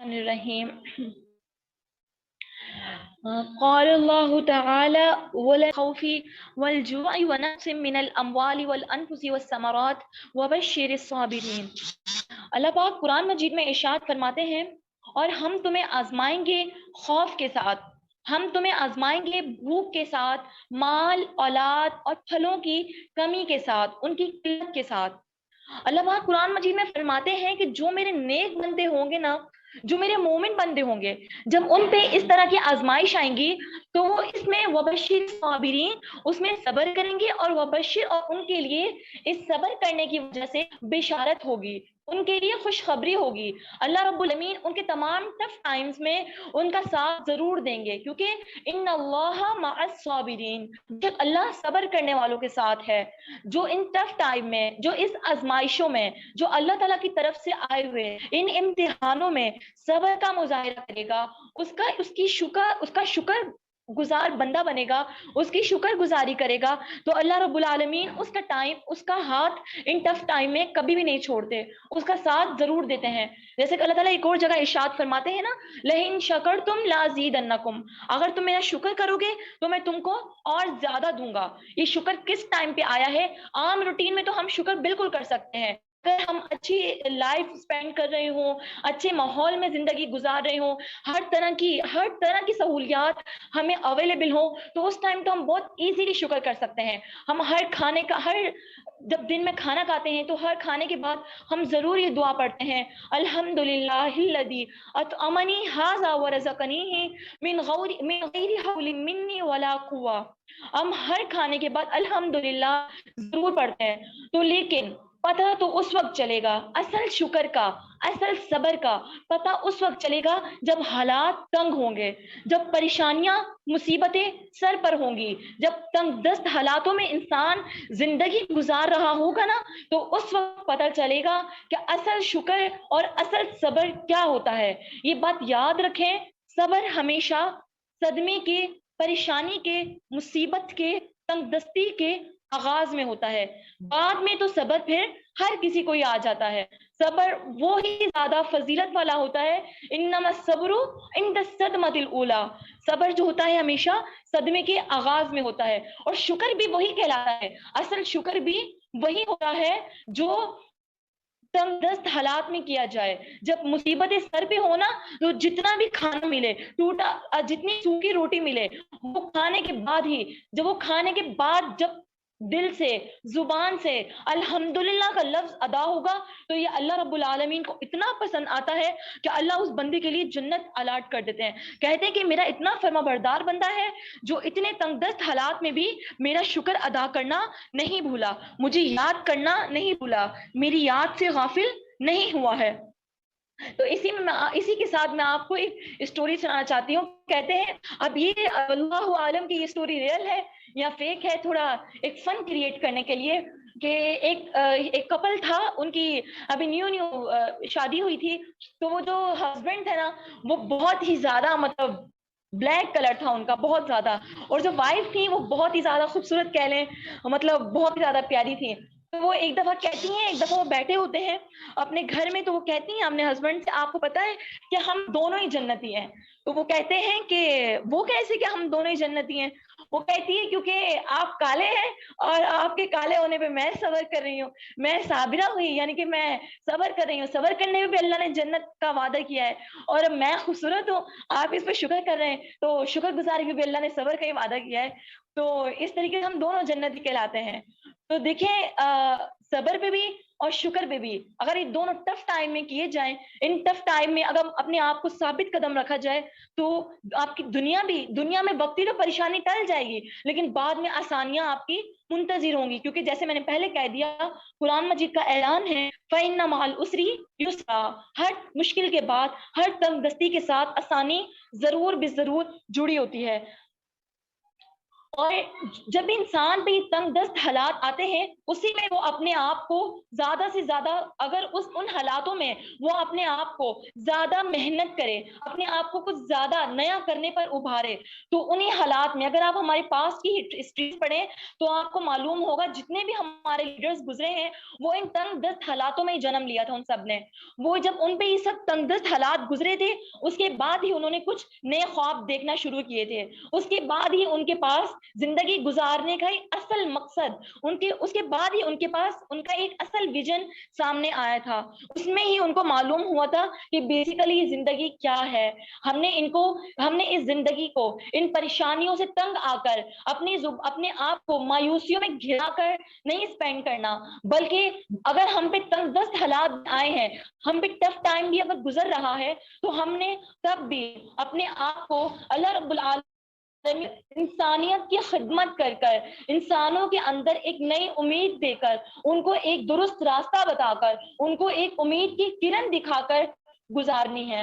الرحیم قال اللہ تعالی والخوف والجوع ونقص من الاموال والانفس والثمرات وبشر الصابرین۔ اللہ پاک قرآن مجید میں ارشاد فرماتے ہیں، اور ہم تمہیں آزمائیں گے خوف کے ساتھ، ہم تمہیں آزمائیں گے بھوک کے ساتھ، مال اولاد اور پھلوں کی کمی کے ساتھ، ان کی قلت کے ساتھ۔ اللہ پاک قرآن مجید میں فرماتے ہیں کہ جو میرے نیک بندے ہوں گے نا، جو میرے مومن بندے ہوں گے، جب ان پہ اس طرح کی آزمائش آئیں گی تو وہ اس میں وبشر صابرین، اس میں صبر کریں گے، اور وبشر، اور ان کے لیے اس صبر کرنے کی وجہ سے بشارت ہوگی، ان کے لیے خوشخبری ہوگی۔ اللہ رب العالمین ان کے تمام ٹف ٹائمز میں ان کا ساتھ ضرور دیں گے، کیونکہ ان اللہ مع الصابرین، جب اللہ صبر کرنے والوں کے ساتھ ہے، جو ان ٹف ٹائم میں، جو اس آزمائشوں میں، جو اللہ تعالیٰ کی طرف سے آئے ہوئے ان امتحانوں میں صبر کا مظاہرہ کرے گا، اس کا شکر گزار بندہ بنے گا، اس کی شکر گزاری کرے گا، تو اللہ رب العالمین اس کا ٹائم، اس کا ہاتھ ان ٹف ٹائم میں کبھی بھی نہیں چھوڑتے، اس کا ساتھ ضرور دیتے ہیں۔ جیسے کہ اللہ تعالیٰ ایک اور جگہ ارشاد فرماتے ہیں نا، لئن شکرتم لازیدنکم، اگر تم میرا شکر کرو گے تو میں تم کو اور زیادہ دوں گا۔ یہ شکر کس ٹائم پہ آیا ہے؟ عام روٹین میں تو ہم شکر بالکل کر سکتے ہیں، اگر ہم اچھی لائف سپینڈ کر رہے ہوں، اچھے ماحول میں زندگی گزار رہے ہوں، ہر طرح کی سہولیات ہمیں اویلیبل ہوں، تو اس ٹائم تو ہم بہت ایزیلی شکر کر سکتے ہیں۔ ہم جب دن میں کھانا کھاتے ہیں تو ہر کھانے کے بعد ہم ضرور یہ دعا پڑھتے ہیں، الحمدللہ الذی اطعمنی ھذا ورزقنیہ من غیر حول منی ولا قوہ۔ ہم ہر کھانے کے بعد الحمدللہ ضرور پڑھتے ہیں۔ تو لیکن پتہ تو اس وقت چلے گا، اصل شکر کا، اصل صبر کا پتہ اس وقت چلے گا جب حالات تنگ ہوں گے، جب پریشانیاں مصیبتیں سر پر ہوں گی، جب تنگ دست حالاتوں میں انسان زندگی گزار رہا ہوگا نا، تو اس وقت پتہ چلے گا کہ اصل شکر اور اصل صبر کیا ہوتا ہے۔ یہ بات یاد رکھیں، صبر ہمیشہ صدمے کے، پریشانی کے، مصیبت کے، تنگ دستی کے آغاز میں ہوتا ہے، بعد میں تو صبر پھر ہر کسی کو ہی آ جاتا ہے۔ صبر وہی زیادہ فضیلت والا ہوتا ہے، انما الصبر عند الصدمۃ الاولی، صبر جو ہوتا ہے ہمیشہ صدمے کے آغاز میں ہوتا ہے، اور شکر بھی وہی کہلاتا ہے، اصل شکر بھی وہی ہوتا ہے جو تنگ دست حالات میں کیا جائے، جب مصیبتیں سر پہ ہونا، تو جتنا بھی کھانا ملے، جتنی سوکھی روٹی ملے، وہ کھانے کے بعد ہی، جب وہ کھانے کے بعد جب دل سے، زبان سے الحمدللہ کا لفظ ادا ہوگا، تو یہ اللہ رب العالمین کو اتنا پسند آتا ہے کہ اللہ اس بندے کے لیے جنت الاٹ کر دیتے ہیں۔ کہتے ہیں کہ میرا اتنا فرما بردار بندہ ہے جو اتنے تنگ دست حالات میں بھی میرا شکر ادا کرنا نہیں بھولا، مجھے یاد کرنا نہیں بھولا، میری یاد سے غافل نہیں ہوا ہے۔ تو اسی کے ساتھ میں آپ کو ایک اسٹوری سنانا چاہتی ہوں۔ کہتے ہیں، اب یہ اللہ عالم کی یہ اسٹوری ریئل ہے یا فیک ہے، تھوڑا ایک فن کریٹ کرنے کے لیے، کہ ایک کپل تھا، ان کی ابھی نیو شادی ہوئی تھی، تو وہ جو ہسبینڈ تھا نا، وہ بہت ہی زیادہ، مطلب بلیک کلر تھا ان کا بہت زیادہ، اور جو وائف تھی وہ بہت ہی زیادہ خوبصورت کہہ لیں، مطلب بہت ہی زیادہ پیاری تھی۔ تو وہ ایک دفعہ کہتی ہیں، ایک دفعہ وہ بیٹھے ہوتے ہیں اپنے گھر میں، تو وہ کہتی ہیں اپنے ہسبینڈ سے، آپ کو پتا ہے کہ ہم دونوں ہی جنتی ہیں؟ تو وہ کہتے ہیں کہ وہ کیسے کہ ہم دونوں ہی جنتی ہیں؟ وہ کہتی ہے کیونکہ آپ کالے ہیں، اور آپ کے کالے ہونے پہ میں صبر کر رہی ہوں، میں صابرہ ہوئی، یعنی کہ میں صبر کر رہی ہوں، صبر کرنے میں بھی اللہ نے جنت کا وعدہ کیا ہے، اور میں خوبصورت ہوں، آپ اس پہ شکر کر رہے ہیں، تو شکر گزاری میں بھی اللہ نے صبر کا ہی وعدہ کیا ہے، تو اس طریقے سے ہم دونوں جنتی کہلاتے ہیں۔ تو دیکھیں، صبر پہ بھی اور شکر پہ بھی اگر یہ دونوں ٹف ٹائم میں کیے جائیں، ان ٹف ٹائم میں اگر اپنے آپ کو ثابت قدم رکھا جائے، تو آپ کی دنیا میں وقتی تو پریشانی ٹل جائے گی، لیکن بعد میں آسانیاں آپ کی منتظر ہوں گی، کیونکہ جیسے میں نے پہلے کہہ دیا، قرآن مجید کا اعلان ہے، فَإِنَّ مَعَ الْعُسْرِ يُسْرًا، ہر مشکل کے بعد، ہر تنگ دستی کے ساتھ آسانی ضرور بے ضرور جڑی ہوتی ہے۔ اور جب انسان پہ تنگ دست حالات آتے ہیں اسی میں وہ اپنے آپ کو زیادہ سے زیادہ اگر ان حالاتوں میں وہ اپنے آپ کو زیادہ محنت کرے، اپنے آپ کو کچھ زیادہ نیا کرنے پر ابھارے، تو انہی حالات میں اگر آپ ہمارے پاس کی ہسٹری پڑھیں تو آپ کو معلوم ہوگا جتنے بھی ہمارے لیڈرز گزرے ہیں وہ ان تنگ دست حالاتوں میں جنم لیا تھا ان سب نے. وہ جب ان پہ یہ سب تنگ دست حالات گزرے تھے اس کے بعد ہی انہوں نے کچھ نئے خواب دیکھنا شروع کیے تھے، اس کے بعد ہی ان کے پاس زندگی گزارنے کا ایک اصل مقصد اس کے بعد ہی ان کے پاس ان کا ایک اصل ویژن سامنے آیا تھا. اس میں ہی ان کو معلوم ہوا تھا کہ بیسیکلی زندگی کیا ہے. ہم نے اس زندگی کو ان پریشانیوں سے تنگ آ کر اپنے آپ کو مایوسیوں میں گھرا کر نہیں اسپینڈ کرنا، بلکہ اگر ہم پہ تنگ دست حالات آئے ہیں، ہم پہ ٹف ٹائم بھی اگر گزر رہا ہے تو ہم نے تب بھی اپنے آپ کو اللہ رب العالمین انسانیت کی خدمت کر کر، انسانوں کے اندر ایک نئی امید دے کر، ان کو ایک درست راستہ بتا کر، ان کو ایک امید کی کرن دکھا کر گزارنی ہے.